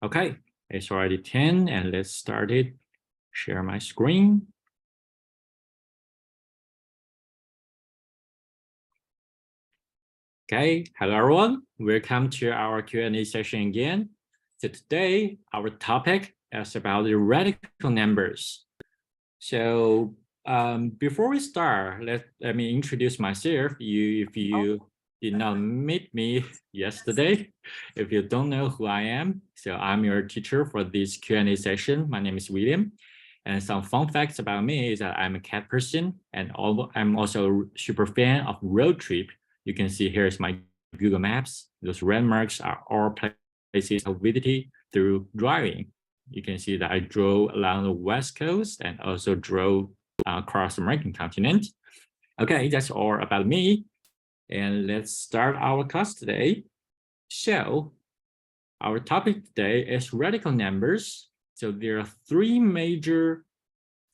Okay, it's already 10 and let's start it. Share my screen. Okay, hello everyone. Welcome to our Q&A session again. So today our topic is about the radical numbers. So before we start, let me introduce myself. If you did not meet me yesterday, if you don't know who I am, so I'm your teacher for this Q&A session. My name is William. And some fun facts about me is that I'm a cat person, and I'm also a super fan of road trip. You can see here's my Google Maps. Those red marks are all places of visiting through driving. You can see that I drove along the West Coast and also drove across the American continent. Okay, that's all about me. And let's start our class today. So our topic today is radical numbers. So there are three major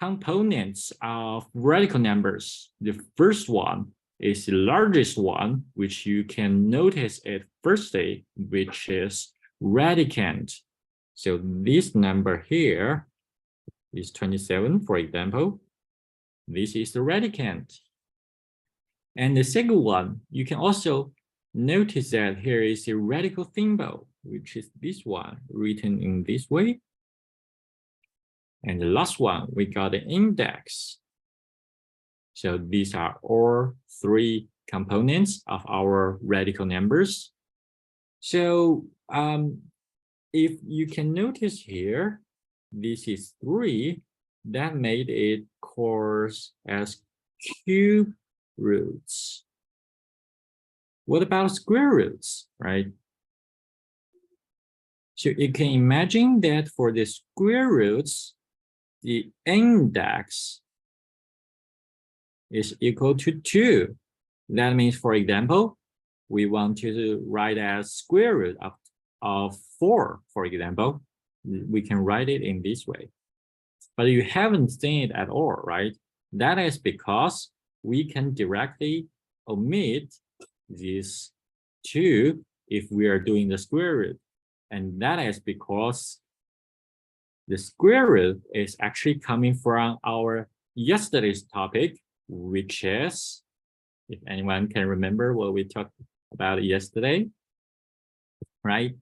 components of radical numbers. The first one is the largest one, which you can notice at first day, which is radicand. So this number here is 27, for example. This is the radicand. And the second one, you can also notice that here is a radical symbol, which is this one, written in this way. And the last one, we got the index. So these are all three components of our radical numbers. So if you can notice here, this is 3, that made it course as cube roots. What about square roots, right? So you can imagine that for the square roots, the index is equal to 2. That means, for example, we want to write as square root of 4, for example. We can write it in this way. But you haven't seen it at all, right? That is because we can directly omit this 2 if we are doing the square root. And that is because the square root is actually coming from our yesterday's topic, which is, if anyone can remember what we talked about yesterday, right?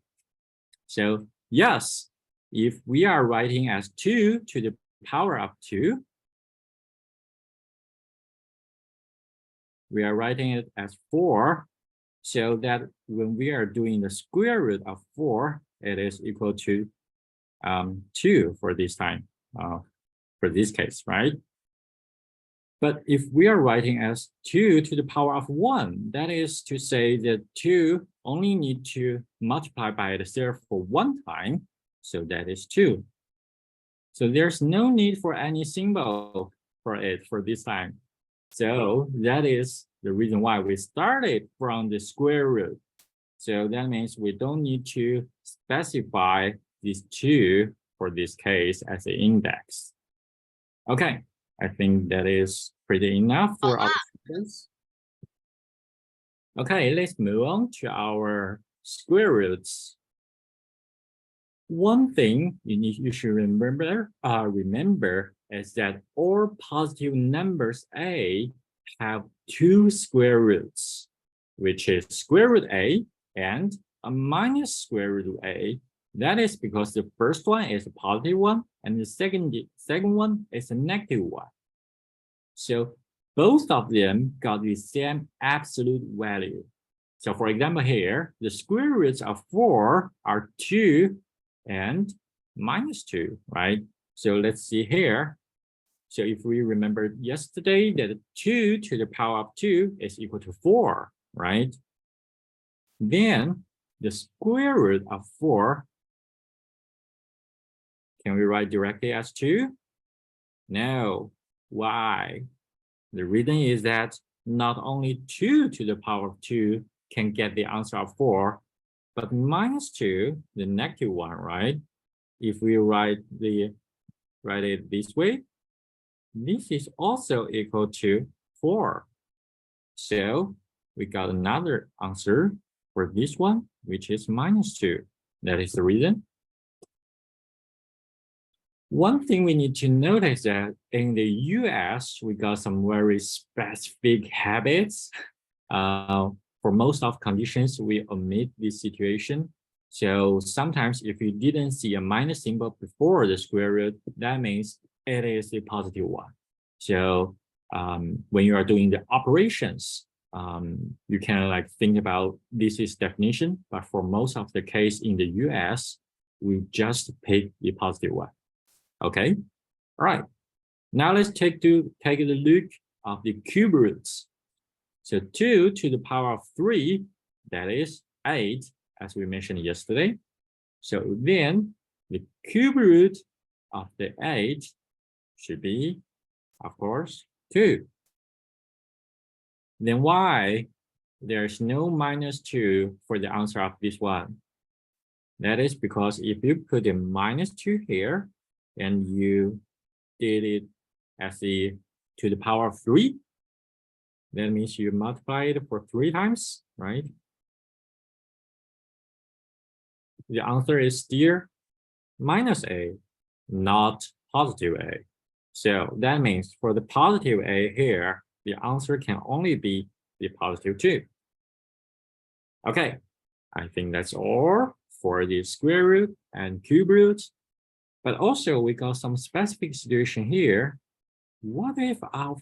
So yes, if we are writing as 2 to the power of 2, we are writing it as 4, so that when we are doing the square root of 4, it is equal to 2 for this time, for this case, right? But if we are writing as 2 to the power of 1, that is to say that 2 only need to multiply by itself for 1 time, so that is 2. So there's no need for any symbol for it for this time. So that is the reason why we started from the square root. So that means we don't need to specify these 2 for this case as an index. Okay, I think that is pretty enough for our students. Okay, let's move on to our square roots. One thing you should remember is that all positive numbers A have 2 square roots, which is square root A and a minus square root A. That is because the first one is a positive one and the second one is a negative one. So both of them got the same absolute value. So for example here, the square roots of 4 are 2 and minus 2, right? So let's see here. So if we remember yesterday that 2 to the power of 2 is equal to 4, right? Then the square root of 4, can we write directly as 2? No. Why? The reason is that not only 2 to the power of 2 can get the answer of 4, but minus 2, the negative one, right? If we write it this way, this is also equal to 4. So we got another answer for this one, which is minus 2. That is the reason. One thing we need to notice that in the US, we got some very specific habits. For most of conditions, we omit this situation. So sometimes if you didn't see a minus symbol before the square root, that means it is a positive one. So when you are doing the operations, you can like think about this is definition, but for most of the case in the US, we just pick the positive one. Okay, all right. Now let's take a look of the cube roots. So 2 to the power of 3, that is 8, as we mentioned yesterday. So then the cube root of the 8 should be, of course, 2. Then why there's no minus 2 for the answer of this one? That is because if you put a minus 2 here and you did it as the to the power of 3, that means you multiply it for 3 times, right? The answer is still minus a, not positive a. So that means for the positive a here, the answer can only be the positive 2. Okay, I think that's all for the square root and cube root. But also we got some specific situation here. What if our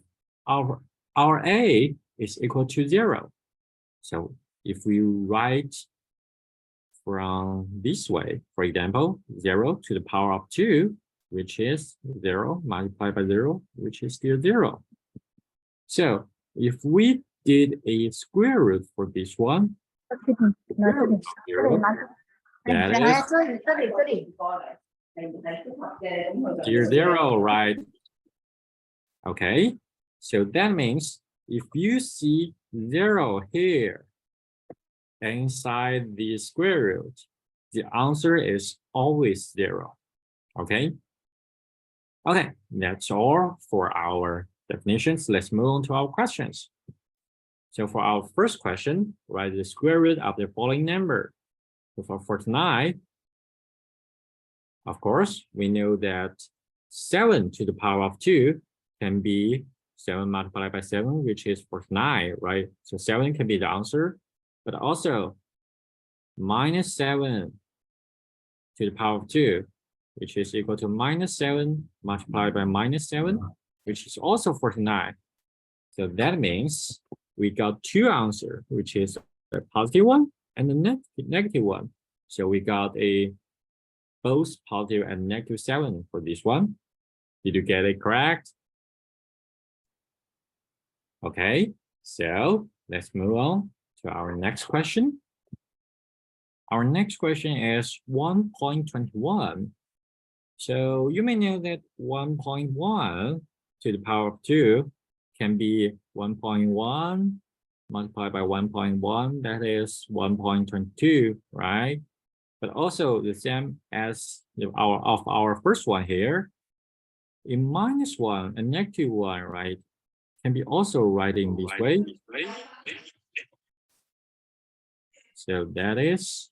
a is equal to 0? So if we write from this way, for example, 0 to the power of 2, which is 0 multiplied by 0, which is still 0. So if we did a square root for this one, 0, that is 0, right? Okay, so that means if you see 0 here inside the square root, the answer is always 0. Okay. Okay, that's all for our definitions. Let's move on to our questions. So for our first question, write the square root of the following number. So for 49, of course, we know that 7 to the power of 2 can be 7 multiplied by 7, which is 49, right? So 7 can be the answer, but also minus 7 to the power of 2, which is equal to minus 7 multiplied by minus 7, which is also 49. So that means we got 2 answers, which is a positive one and a negative one. So we got a both positive and negative 7 for this one. Did you get it correct? Okay, so let's move on to our next question. Our next question is 1.21. So you may know that 1.1 to the power of 2 can be 1.1 multiplied by 1.1, that is 1.22, right? But also the same as our first one here, a minus 1 and negative 1, right, can be also writing this way. So that is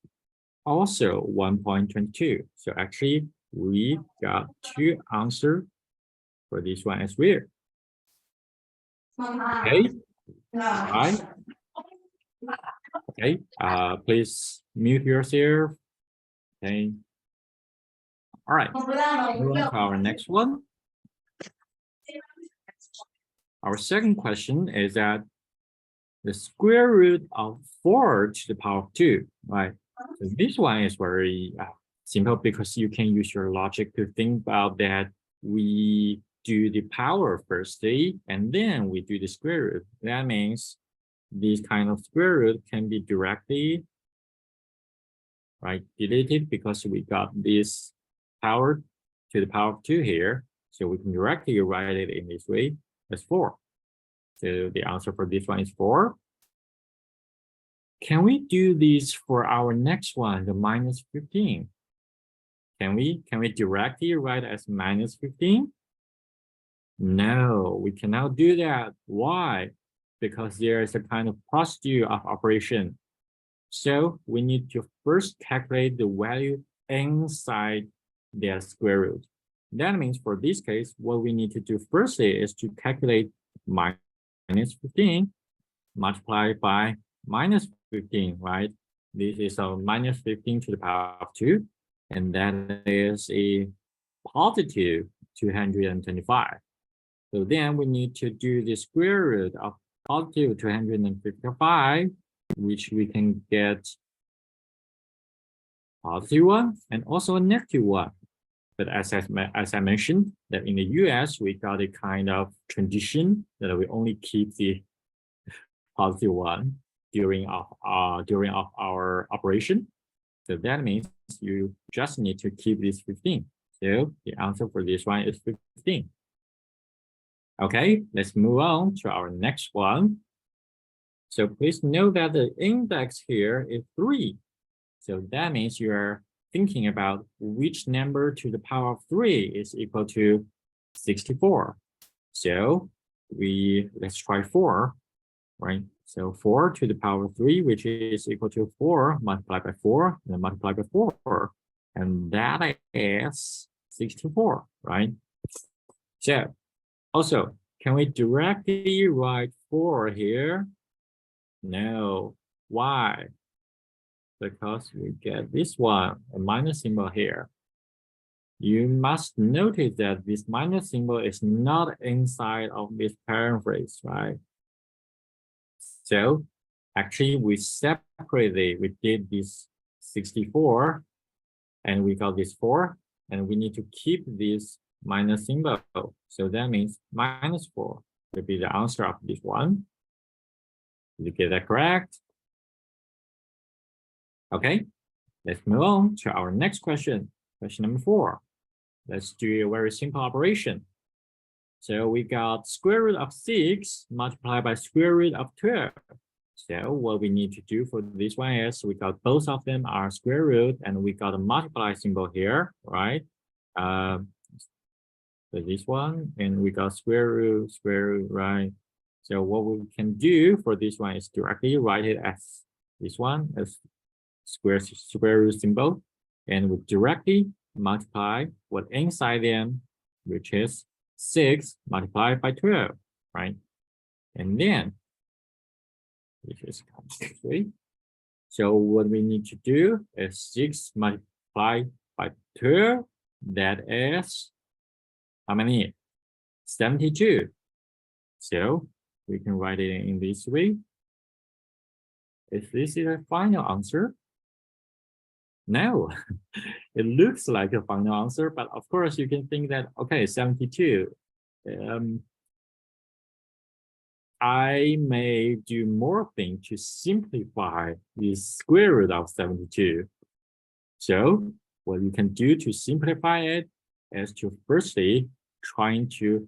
also 1.22. So actually we got 2 answers for this one as well. Okay, right. Okay, please mute yourself. Okay. All right, moving on to our next one. Our second question is that the square root of 4 to the power of 2, right? So this one is very simple because you can use your logic to think about that. We do the power firstly, and then we do the square root. That means this kind of square root can be directly, right, deleted because we got this power to the power of 2 here. So we can directly write it in this way as 4. So the answer for this one is 4. Can we do this for our next one, the minus 15? Can we directly write as minus 15? No, we cannot do that. Why? Because there is a kind of procedure of operation. So we need to first calculate the value inside their square root. That means for this case, what we need to do firstly is to calculate minus 15 multiplied by minus 15, right? This is a minus 15 to the power of 2, and that is a positive 225. So then we need to do the square root of positive 255, which we can get positive 1 and also a negative 1. But as I mentioned, that in the US, we got a kind of tradition that we only keep the positive 1 during our operation. So that means you just need to keep this 15. So the answer for this one is 15. Okay, let's move on to our next one. So please note that the index here is 3. So that means you're thinking about which number to the power of 3 is equal to 64. So let's try 4, right? So 4 to the power of 3, which is equal to 4 multiplied by 4, and then multiplied by 4. And that is 64, right? So also, can we directly write 4 here? No. Why? Because we get this one, a minus symbol here. You must notice that this minus symbol is not inside of this parenthesis, right? So actually we separated, we did this 64 and we got this 4, and we need to keep this minus symbol. So that means minus 4 will be the answer of this one. Did you get that correct? Okay, let's move on to our next question. Question number 4. Let's do a very simple operation. So we got square root of 6 multiplied by square root of 12. So what we need to do for this one is we got both of them are square root, and we got a multiply symbol here, right? So this one, and we got square root, right? So what we can do for this one is directly write it as this one, as square root symbol, and we directly multiply what inside them, which is 6 multiplied by 12, right? And then which is 3. So what we need to do is 6 multiplied by 12. That is how many? 72. So we can write it in this way. Is this the final answer? No, it looks like a final answer, but of course you can think that, okay, 72. I may do more things to simplify the square root of 72. So what you can do to simplify it is to firstly trying to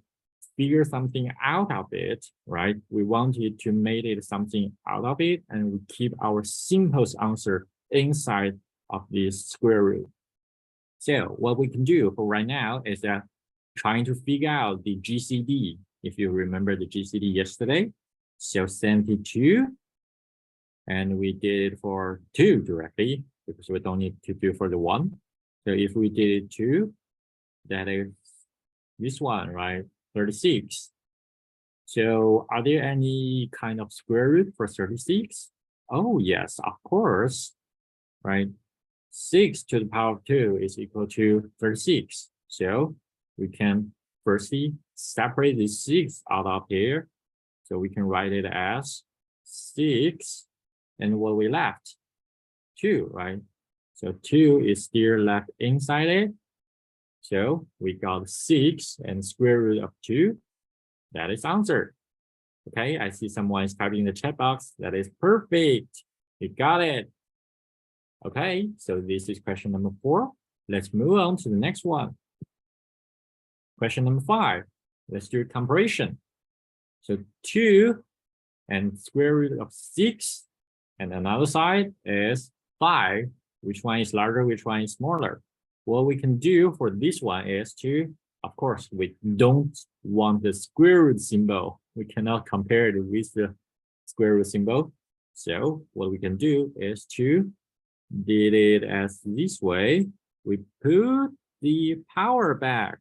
figure something out of it, right? We wanted to make it something out of it, and we keep our simplest answer inside of this square root. So what we can do for right now is that trying to figure out the GCD. If you remember the GCD yesterday, so 72, and we did it for 2 directly because we don't need to do for the 1. So if we did it 2, that is this one, right? 36. So are there any kind of square root for 36? Oh, yes, of course, right? 6 to the power of 2 is equal to 36. So we can firstly separate the 6 out of here. So we can write it as 6. And what we left? 2, right? So 2 is still left inside it. So we got 6 and square root of 2. That is answer. Okay, I see someone is typing in the chat box. That is perfect. We got it. Okay, so this is question number 4. Let's move on to the next one. Question number 5. Let's do comparison. So 2 and square root of 6, and another side is 5. Which one is larger? Which one is smaller? What we can do for this one is to, of course, we don't want the square root symbol. We cannot compare it with the square root symbol. So what we can do is to did it as this way. We put the power back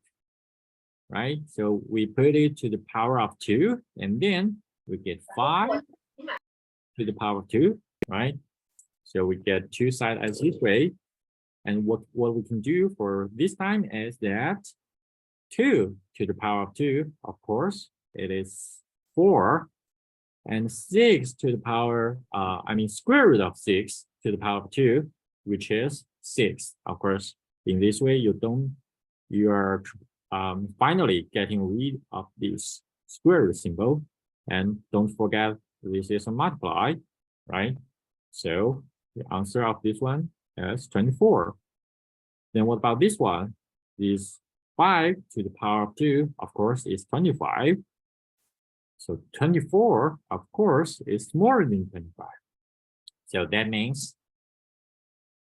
right? So we put it to the power of 2, and then we get 5 to the power of 2, right? So we get 2 sides as this way. And what we can do for this time is that 2 to the power of 2, of course, it is 4. And 6 to the power, square root of 6 to the power of 2, which is 6. Of course, in this way, you are finally getting rid of this square root symbol. And don't forget, this is a multiply, right? So the answer of this one is 24. Then what about this one? This 5 to the power of 2, of course, is 25. So 24, of course, is smaller than 25. So that means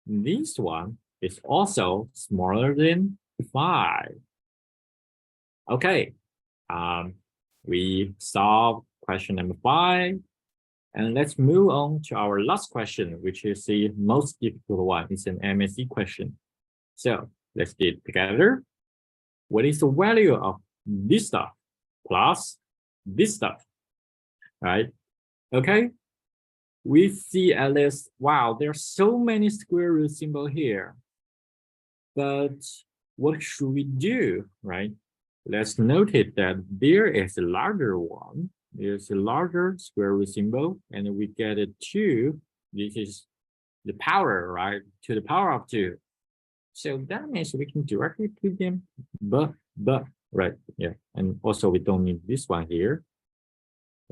this one is also smaller than 5. Okay, we solved question number 5. And let's move on to our last question, which is the most difficult one. It's an MSc question. So let's do it together. What is the value of this stuff plus this stuff, right? Okay, we see at least, wow, there are so many square root symbols here. But what should we do, right? Let's note that there is a larger one. There's a larger square root symbol, and we get it 2. This is the power, right? To the power of 2. So that means we can directly put them, but, right? Yeah, and also we don't need this one here,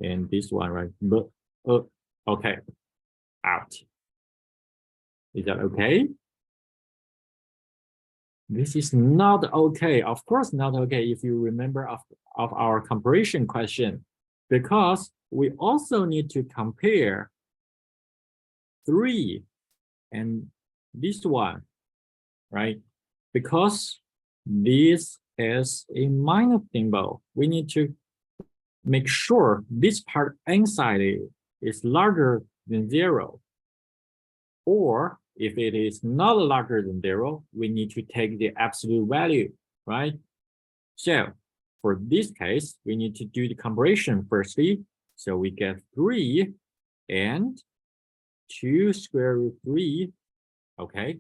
and this one, right? But, okay, out. Is that okay? This is not okay. Of course, not okay if you remember of our comparison question, because we also need to compare 3 and this one, right? Because this is a minus symbol, we need to make sure this part inside it is larger than 0. Or if it is not larger than 0, we need to take the absolute value, right? So for this case, we need to do the comparison firstly. So we get 3 and 2 square root 3, okay?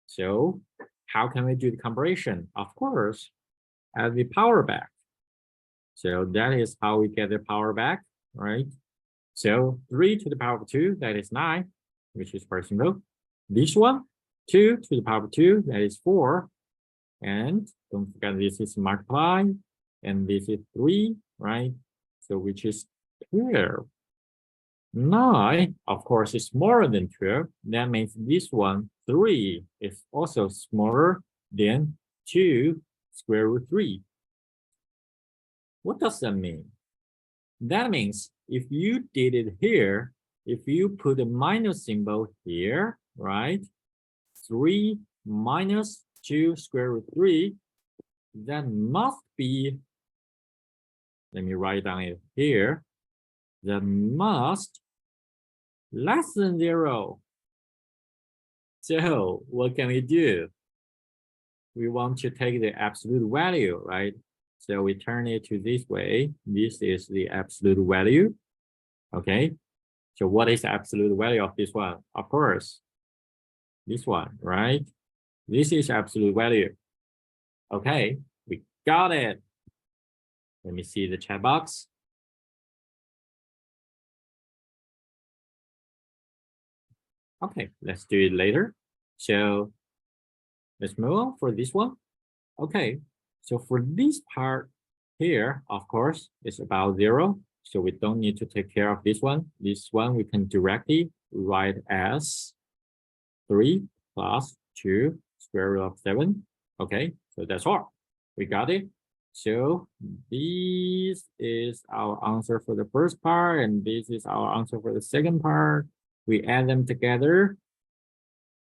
So how can we do the comparison? Of course, add the power back. So that is how we get the power back, right? So 3 to the power of 2, that is 9, which is first symbol. This one, 2 to the power of 2, that is 4. And don't forget this is multiply, and this is 3, right? So which is 12. 9, of course, is smaller than 12. That means this one, 3, is also smaller than 2 square root 3. What does that mean? That means if you did it here, if you put a minus symbol here, right? 3 minus 2 square root 3, that must be, let me write down it here, that must less than 0. So what can we do? We want to take the absolute value, right? So we turn it to this way. This is the absolute value. Okay. So what is the absolute value of this one? Of course, this one, right? This is absolute value. Okay, we got it. Let me see the chat box. Okay, let's do it later. So let's move on for this one. Okay, so for this part here, of course, it's about 0. So we don't need to take care of this one. This one we can directly write as 3 plus 2 square root of 7. Okay, so that's all. We got it. So this is our answer for the first part, and this is our answer for the second part. We add them together,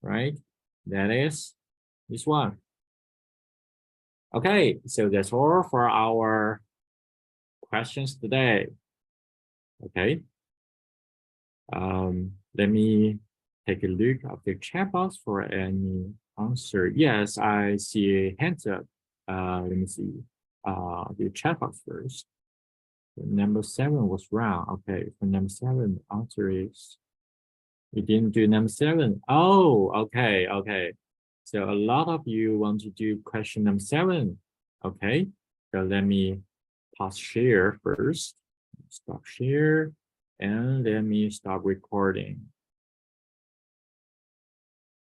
right? That is this one. Okay, so that's all for our questions today. Okay. Let me take a look at the chat box for any answer. Yes, I see a hands up. Let me see. do check out first. Number 7 was wrong. Okay, for number 7, the answer is you didn't do number 7. Oh, okay. So a lot of you want to do question number 7. Okay, so let me pause share first. Stop share and let me stop recording.